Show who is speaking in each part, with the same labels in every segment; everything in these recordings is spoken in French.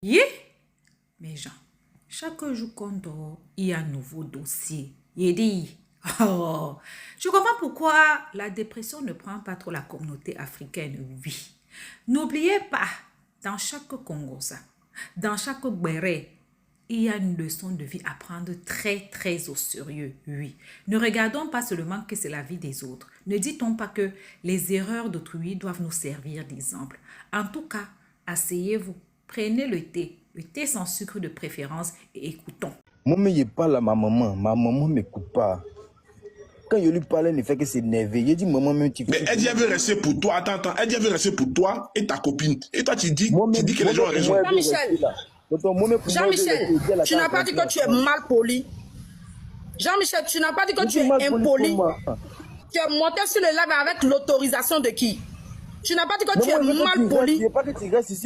Speaker 1: Yeah, mes gens, chaque jour qu'on dort, il y a un nouveau dossier. Il dit, oh, je comprends pourquoi la dépression ne prend pas trop la communauté africaine, oui. N'oubliez pas, dans chaque Congosa, dans chaque Béré, il y a une leçon de vie à prendre très, très au sérieux, oui. Ne regardons pas seulement que c'est la vie des autres. Ne dit-on pas que les erreurs d'autrui doivent nous servir d'exemple. En tout cas, asseyez-vous, prenez le thé sans sucre de préférence et écoutons.
Speaker 2: Moi, mais je parle à ma maman ne m'écoute pas. Quand je lui parle, elle ne fait que s'énerver. Je dis, maman, même tu...
Speaker 3: Mais elle dit, elle veut rester pour toi. Attends. Elle dit, elle veut rester pour toi et ta copine. Et toi, tu dis que les gens ont raison.
Speaker 4: Jean-Michel, tu n'as pas dit que tu es mal poli. Jean-Michel, tu n'as pas dit que tu es impoli. Tu es monté sur le live avec l'autorisation de qui? Tu n'as pas dit que tu es mal poli.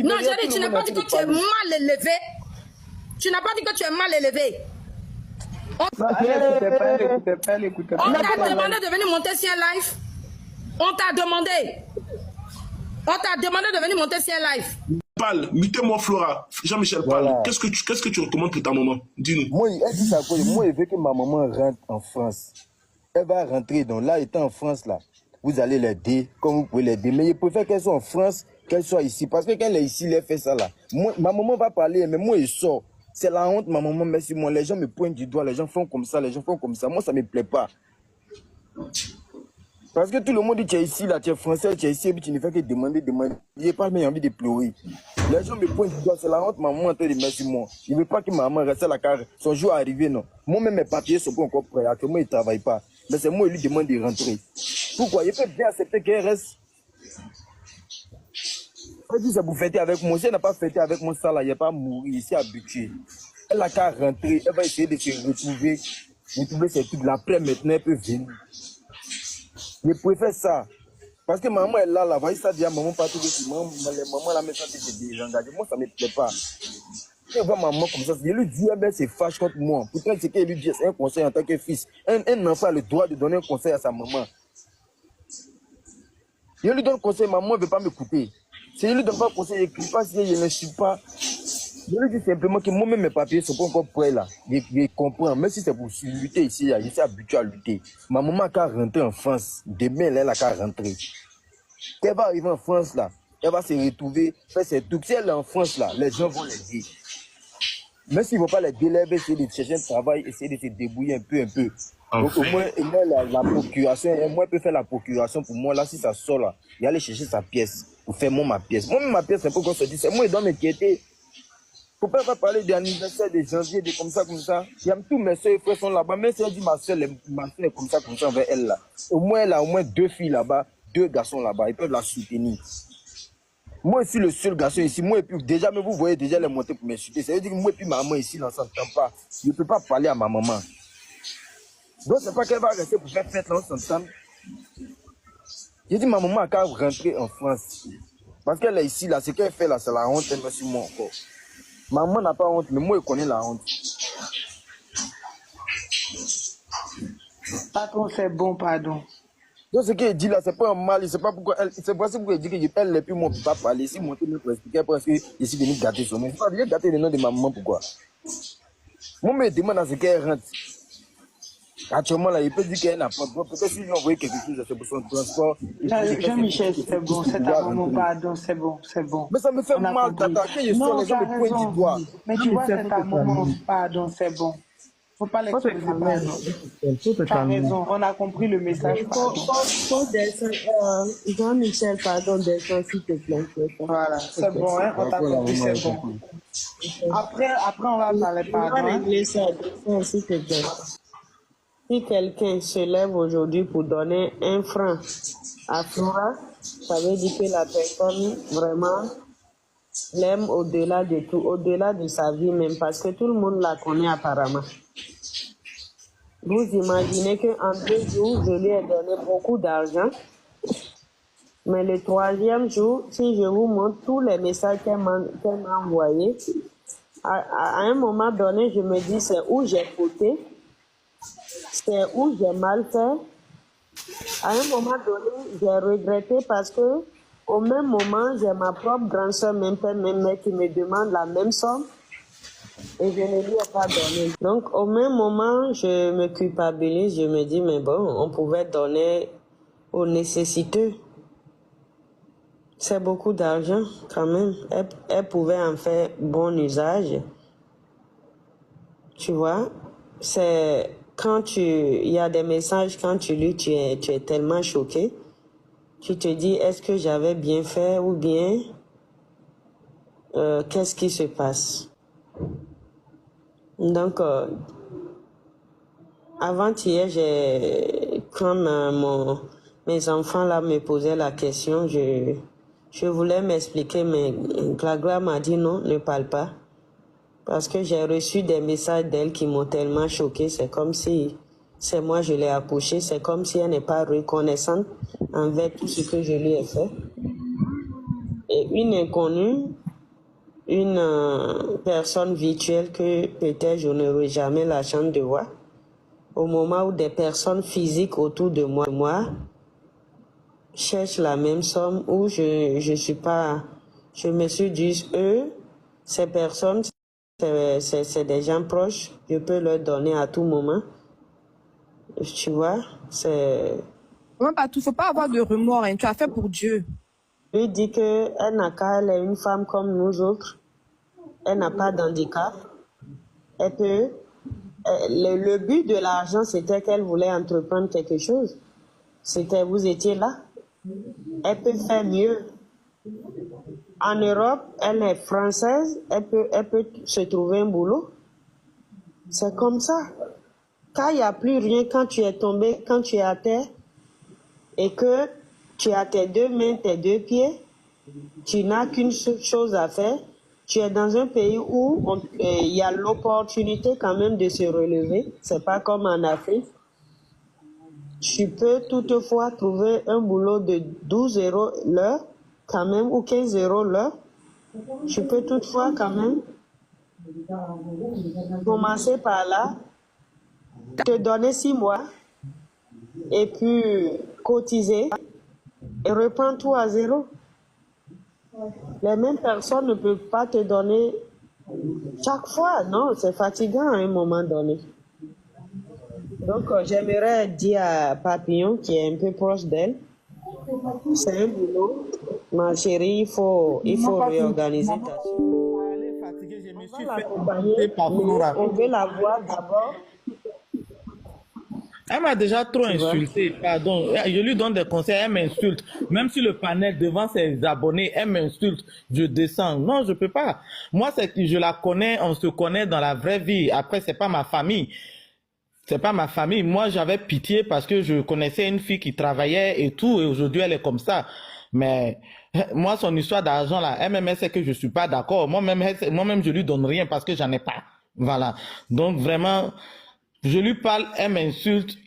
Speaker 4: Non, j'ai dit, tu n'as pas dit que tu es mal élevé. Tu n'as pas dit que tu es mal élevé. On t'a demandé de venir monter sur un live. On t'a demandé de venir monter sur un live.
Speaker 3: Parle, mutez-moi Flora. Jean-Michel, parle. Voilà. Qu'est-ce que tu recommandes pour ta maman? Dis-nous.
Speaker 2: Moi, elle dit ça quoi? Moi, elle veut que ma maman rentre en France. Elle va rentrer. Donc là, étant en France, là, vous allez l'aider comme vous pouvez l'aider. Mais je préfère qu'elle soit en France, qu'elle soit ici. Parce que quand elle est ici, elle fait ça là. Moi, ma maman va parler, mais moi, je sors. C'est la honte, ma maman, mais sur moi. Les gens me pointent du doigt, les gens font comme ça, les gens font comme ça. Moi, ça ne me plaît pas. Parce que tout le monde dit tu es ici, là, tu es français, tu es ici, et puis tu ne fais que demander. Je n'ai pas même envie de pleurer. Les gens me pointent du doigt, c'est la honte, maman, en train de mettre sur moi. Je ne veux pas que ma maman reste à la carte. Son jour est arrivé, non. Moi-même, mes papiers sont pas encore prêts. Actuellement, ils ne travaillent pas. Mais c'est moi qui lui demande de rentrer. Pourquoi? Il peut bien accepter qu'elle reste. Elle dit, c'est pour fêter avec moi. Si elle n'a pas fêté avec moi, ça, là, il n'y a pas à mourir, ici, habitué. Elle n'a qu'à rentrer, elle va essayer de se retrouver ses trucs. Après, maintenant, elle peut venir. Je préfère ça. Parce que maman est là, voyez ça dit à maman partout de maman, la maison c'est désengagé. Moi, ça ne me plaît pas. Je vois maman comme ça, je lui dis, elle se fâche contre moi. Pourtant, c'est qu'elle lui dit, c'est un conseil en tant que fils. Un enfant a le droit de donner un conseil à sa maman. Je lui donne conseil, maman ne veut pas m'écouter. Si je lui donne pas conseil, je ne crie pas, si je ne suis pas. Je lui dis simplement que moi-même, mes papiers ne sont pas encore prêts là. Je comprends, même si c'est pour lutter ici, je suis habitué à lutter. Ma maman a qu'à rentrer en France. Demain, elle a qu'à rentrer. Quand elle va arriver en France là, elle va se retrouver, faire ses trucs. Si elle est en France là, les gens vont l'aider. Même s'ils ne vont pas l'aider, elle va essayer de chercher un travail, essayer de se débrouiller un peu. Donc au moins, la procuration, moi, elle peut faire la procuration pour moi. Là, si ça sort là, il va aller chercher sa pièce pour faire moi ma pièce. Moi, ma pièce, c'est pour qu'on se dise, c'est moi, il doit m'inquiéter. Faut pas parler d'anniversaire de janvier, de comme ça. Il y a tous mes soeurs et frères sont là-bas. Même si elle dit ma soeur est comme ça envers elle là. Au moins, elle a au moins 2 filles là-bas, 2 garçons là-bas. Ils peuvent la soutenir. Moi, je suis le seul garçon ici. Moi, et puis, déjà, mais vous voyez déjà les montées pour m'insulter. Ça veut dire que moi et puis ma maman ici, on ne s'entend pas. Je ne peux pas parler à ma maman. Donc, c'est pas qu'elle va rester pour faire fête là, on s'entend. J'ai dit, ma maman a qu'à rentrer en France. Parce qu'elle est ici, là, ce qu'elle fait là, c'est la honte, elle me sur moi encore. Maman n'a pas honte, mais moi, je connais la honte.
Speaker 5: Pardon, c'est bon, pardon.
Speaker 2: Donc, ce qu'elle dit là, c'est pas un mal, c'est pas pourquoi elle, c'est pas pourquoi elle dit que elle n'est plus mon papa parler. Si mon pour expliquer, parce que je suis venu gâter son nom. Je ne vais pas gâter le nom de ma maman, pourquoi? Moi, me demande à ce qu'elle rentre. Actuellement, là, il peut dire qu'elle n'a pas de droit. Peut-être si lui envoie quelque chose, c'est pour son transport.
Speaker 5: Jean-Michel, c'est bon, c'est ta maman, pardon, c'est bon.
Speaker 2: Mais ça me fait mal, tata. Quand je sors, les gens me pointent du doigt.
Speaker 5: Mais tu vois, c'est ta maman, pardon, c'est bon. Faut pas l'exposer, pardon. T'as raison, on a compris le message.
Speaker 6: Jean-Michel, pardon, descends s'il te plaît.
Speaker 5: Voilà, c'est bon, hein, on t'a compris, c'est bon. Après, on va parler, pardon.
Speaker 6: On va régler ça, descends s'il te plaît. Si quelqu'un se lève aujourd'hui pour donner 1 franc à Flora, ça veut dire que la personne vraiment l'aime au-delà de tout, au-delà de sa vie même, parce que tout le monde la connaît apparemment. Vous imaginez qu'en 2 jours, je lui ai donné beaucoup d'argent, mais le 3e jour, si je vous montre tous les messages qu'elle m'a envoyés, à un moment donné, je me dis c'est où j'ai fauté, c'est où j'ai mal fait. À un moment donné, j'ai regretté parce que au même moment, j'ai ma propre grande soeur, même père, même mère, qui me demande la même somme et je ne lui ai pas donné. Donc, au même moment, je me culpabilise, je me dis, mais bon, on pouvait donner aux nécessiteux. C'est beaucoup d'argent quand même. Elle pouvait en faire bon usage. Tu vois, c'est quand il y a des messages, quand tu lis, tu es tellement choqué. Tu te dis, est-ce que j'avais bien fait ou bien qu'est-ce qui se passe? Donc, avant-hier, quand mes enfants là me posaient la question, je voulais m'expliquer, mais Glagla m'a dit non, ne parle pas. Parce que j'ai reçu des messages d'elle qui m'ont tellement choquée. C'est comme si c'est moi je l'ai accouchée. C'est comme si elle n'est pas reconnaissante envers tout ce que je lui ai fait. Et une inconnue, une personne virtuelle que peut-être je n'aurai jamais la chance de voir, au moment où des personnes physiques autour de moi cherchent la même somme, où je me suis dit, ces personnes, c'est des gens proches, je peux leur donner à tout moment. Tu vois, c'est...
Speaker 7: Ouais, bah, il ne faut pas avoir de remords, hein. Tu as fait pour Dieu.
Speaker 6: Lui dit qu'elle n'a qu'à, elle est une femme comme nous autres. Elle n'a pas d'handicap. Elle peut... Le but de l'argent, c'était qu'elle voulait entreprendre quelque chose. C'était, vous étiez là. Elle peut faire mieux. En Europe, elle est française, elle peut se trouver un boulot. C'est comme ça. Quand il n'y a plus rien, quand tu es tombé, quand tu es à terre, et que tu as tes deux mains, tes deux pieds, tu n'as qu'une seule chose à faire. Tu es dans un pays où il y a l'opportunité quand même de se relever. C'est pas comme en Afrique. Tu peux toutefois trouver un boulot de 12 € l'heure, quand même, ou 15 € l'heure. Tu peux toutefois quand même commencer par là, te donner 6 mois, et puis cotiser, et reprendre tout à zéro. Les mêmes personnes ne peuvent pas te donner chaque fois. Non, c'est fatigant à un moment donné. Donc, j'aimerais dire à Papillon, qui est un peu proche d'elle, c'est un boulot. Ma chérie, il faut réorganiser ta vie.
Speaker 8: Elle est fatiguée, je me suis fait
Speaker 6: L'accompagner,
Speaker 8: par Flora.
Speaker 6: on veut la voir d'abord.
Speaker 8: Elle m'a déjà trop
Speaker 6: Tu vois.
Speaker 8: insulté, pardon. Je lui donne des conseils, elle m'insulte. Même sur le panel, devant ses abonnés, elle m'insulte. Je descends. Non, je peux pas. Moi, je la connais, on se connaît dans la vraie vie. Après, c'est pas ma famille. C'est pas ma famille. Moi, j'avais pitié parce que je connaissais une fille qui travaillait et tout, et aujourd'hui, elle est comme ça. Mais moi, son histoire d'argent, là, elle-même, elle sait que je suis pas d'accord. Moi-même, je lui donne rien parce que j'en ai pas. Voilà. Donc, vraiment, je lui parle, elle m'insulte,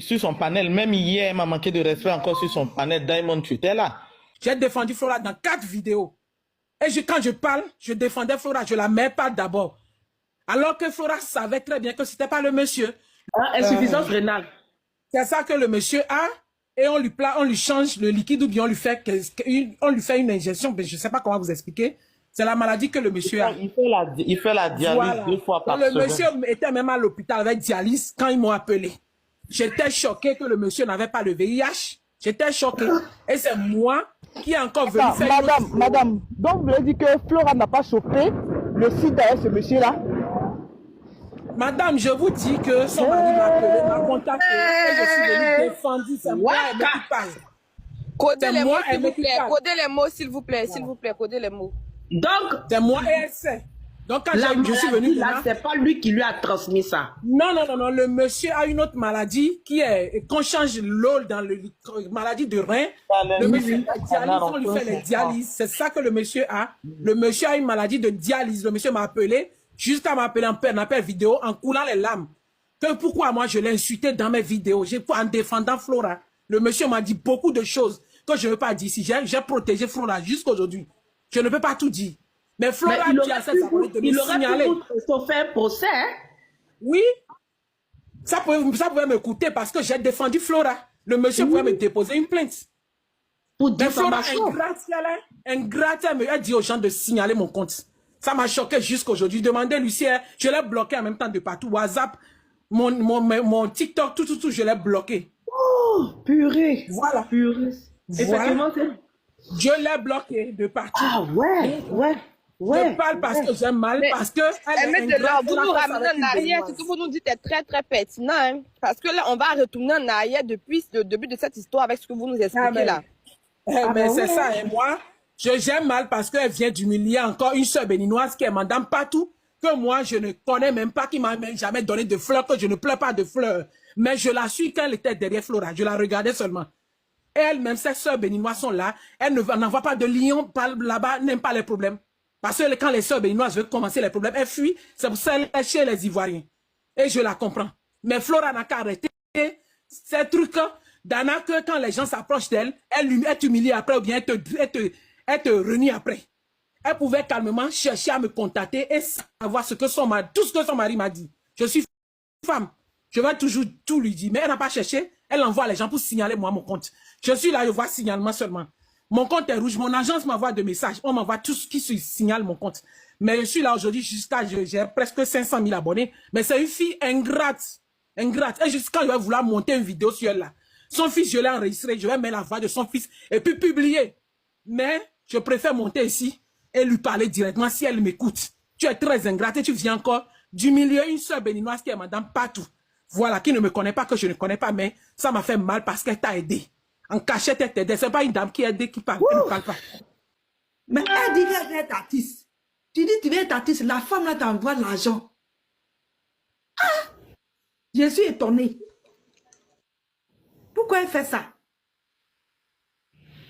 Speaker 8: sur son panel. Même hier, elle m'a manqué de respect encore sur son panel. Diamond, tu étais là.
Speaker 9: J'ai défendu Flora dans 4 vidéos. Et quand je parle, je défendais Flora, je la mets pas d'abord. Alors que Flora savait très bien que c'était pas le monsieur.
Speaker 4: Insuffisance rénale.
Speaker 9: C'est ça que le monsieur a, et on lui change le liquide ou bien on lui fait une injection, mais je ne sais pas comment vous expliquer. C'est la maladie que le monsieur a.
Speaker 8: Il fait la dialyse
Speaker 9: Voilà.
Speaker 8: 2 fois par
Speaker 9: Donc,
Speaker 8: semaine.
Speaker 9: le monsieur était même à l'hôpital avec dialyse quand ils m'ont appelé. J'étais choqué que le monsieur n'avait pas le VIH. J'étais choqué. Et c'est moi qui ai encore venu faire
Speaker 5: Madame, donc vous voulez dire que Flora n'a pas chopé le site derrière ce monsieur-là?
Speaker 9: Madame, je vous dis que son mari m'a appelé, m'a contacté, et je suis venu défendre. C'est moi, elle me parle.
Speaker 7: Codez les mots, s'il vous plaît. Codez les mots, s'il vous plaît. S'il vous plaît, codez les mots.
Speaker 4: Donc,
Speaker 9: c'est moi et elle sait. Donc, quand je suis venu
Speaker 4: là, c'est pas lui qui lui a transmis ça.
Speaker 9: Non, non, non, non. Le monsieur a une autre maladie qui est, qu'on change l'eau dans le maladie de rein. Le monsieur a dialyse, on lui fait les dialyses. C'est ça que le monsieur a. Le monsieur a une maladie de dialyse. Le monsieur m'a appelé, jusqu'à m'appeler en appel vidéo, en coulant les larmes. Que pourquoi moi je l'ai insulté dans mes vidéos, en défendant Flora. Le monsieur m'a dit beaucoup de choses que je ne veux pas dire ici. J'ai protégé Flora jusqu'à aujourd'hui. Je ne peux pas tout dire. Mais Flora,
Speaker 4: il aurait pu faire un procès.
Speaker 9: Oui. Ça pouvait me coûter parce que j'ai défendu Flora. Le monsieur pouvait me déposer une plainte.
Speaker 5: pour
Speaker 9: Mais Flora,
Speaker 5: diffamation.
Speaker 9: ingrate, elle a dit aux gens de signaler mon compte. Ça m'a choqué jusqu'aujourd'hui. Demandez Lucien, je l'ai bloqué en même temps de partout. WhatsApp, mon TikTok, tout, je l'ai bloqué.
Speaker 5: Oh, purée.
Speaker 9: Voilà.
Speaker 5: Purée. Effectivement,
Speaker 9: Voilà. Je l'ai bloqué de partout.
Speaker 5: Ah ouais.
Speaker 9: Je parle parce que j'aime mal, parce que
Speaker 7: elle met de l'ordre. Vous nous ramenez en arrière. Ce que vous nous dites est très, très pertinent. Hein? Parce que là, on va retourner en arrière depuis le début de cette histoire avec ce que vous nous expliquez là.
Speaker 9: Mais c'est ça. Et moi, j'aime mal parce qu'elle vient d'humilier encore une sœur béninoise qui est madame partout, que moi, je ne connais même pas, qui m'a même jamais donné de fleurs, que je ne pleure pas de fleurs. Mais je la suis quand elle était derrière Flora. Je la regardais seulement. Elle-même, ses sœurs béninoises sont là. Elle n'envoie pas de lion là-bas, n'aime pas les problèmes. Parce que quand les sœurs béninoises veulent commencer les problèmes, elles fuient. C'est pour ça qu'elle est chez les Ivoiriens. Et je la comprends. Mais Flora n'a qu'à arrêter ces trucs. Dana, que quand les gens s'approchent d'elle, elle t'humilie après ou bien elle te renie après. Elle pouvait calmement chercher à me contacter et savoir tout ce que son mari m'a dit. Je suis femme. Je vais toujours tout lui dire. Mais elle n'a pas cherché. Elle envoie les gens pour signaler moi mon compte. Je suis là, je vois signalement seulement. Mon compte est rouge. Mon agence m'envoie des messages. On m'envoie tout ce qui signale mon compte. Mais je suis là aujourd'hui j'ai presque 500 000 abonnés. Mais c'est une fille ingrate. Ingrate. Et jusqu'à quand je vais vouloir monter une vidéo sur elle là. Son fils, je l'ai enregistré. Je vais mettre la voix de son fils et puis publier. Mais je préfère monter ici et lui parler directement si elle m'écoute. Tu es très ingrate et tu viens encore d'humilier une sœur béninoise qui est madame partout. Voilà, qui ne me connaît pas, que je ne connais pas, mais ça m'a fait mal parce qu'elle t'a aidé. En cachette, elle t'a aidé. C'est pas une dame qui aide, qui parle. Elle ne parle pas.
Speaker 10: Mais elle dit qu'elle veut être artiste. Tu dis tu veux être artiste, la femme là t'envoie de l'argent. Ah! Je suis étonnée. Pourquoi elle fait ça?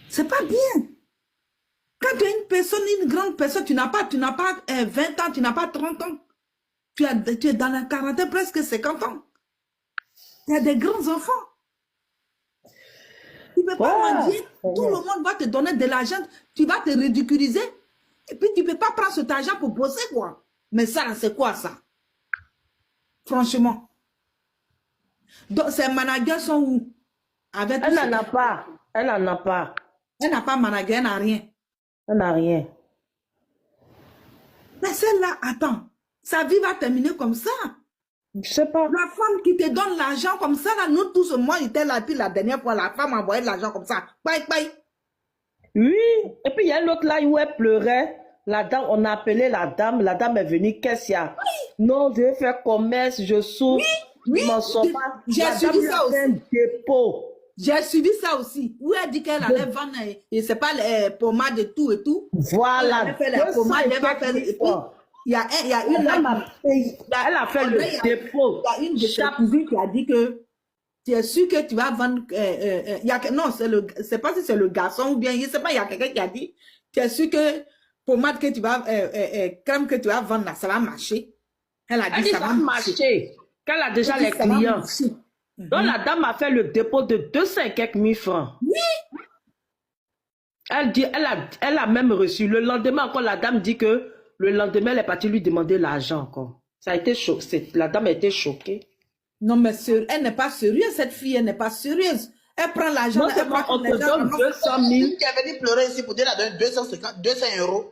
Speaker 10: C'est pas bien. Quand tu es une personne, une grande personne, tu n'as pas 20 ans, tu n'as pas 30 ans. Tu es dans la quarantaine, presque 50 ans. Il y a des grands enfants. Tu ne peux pas mendier. Tout le monde va te donner de l'argent. Tu vas te ridiculiser. Et puis, tu ne peux pas prendre cet argent pour bosser, quoi. Mais ça, c'est quoi, ça? Franchement. Donc, ces managers sont où? Avec
Speaker 5: elle n'en a pas. Elle n'en a pas.
Speaker 10: Elle n'a pas manager, elle n'a rien.
Speaker 5: Elle n'a rien.
Speaker 10: Mais celle-là, attends. Sa vie va terminer comme ça.
Speaker 5: Je sais pas.
Speaker 10: La femme qui te donne l'argent comme ça, là, nous tous, moi, j'étais là, puis la dernière fois, la femme envoyait de l'argent comme ça. Bye, bye.
Speaker 5: Oui. Et puis, il y a l'autre là où elle pleurait. La dame, on a appelé la dame est venue. Qu'est-ce qu'il y a? Oui. Non, je vais faire commerce, je souffre.
Speaker 10: Oui, j'ai suivi ça aussi.
Speaker 5: Dépôt.
Speaker 10: J'ai suivi ça aussi. Où elle dit qu'elle allait vendre, et c'est pas les pommades et tout et tout.
Speaker 5: Voilà.
Speaker 10: Elle a fait les pommades, elle va faire et puis, il y a une là,
Speaker 5: elle a fait le dépôt.
Speaker 10: Il y a une de ses cousines qui a dit que tu es sûr que tu vas vendre, non, c'est pas si c'est le garçon ou bien, je sais pas, il y a quelqu'un qui a dit, tu es sûr que pommade que tu vas, crème que tu vas vendre là, ça va marcher. Elle a dit ça va marcher.
Speaker 5: Qu'elle a déjà les clients. Donc la dame a fait le dépôt de 200 et quelques mille francs.
Speaker 10: Oui.
Speaker 5: Elle dit, elle a même reçu. Le lendemain encore, la dame dit que le lendemain, elle est partie lui demander l'argent encore. Ça a été choqué. La dame a été choquée.
Speaker 10: Non, mais elle n'est pas sérieuse, cette fille, elle n'est pas sérieuse. Elle prend l'argent.
Speaker 5: On te donne 200 000.
Speaker 11: Qui est venu pleurer ici pour dire la donner 200 €.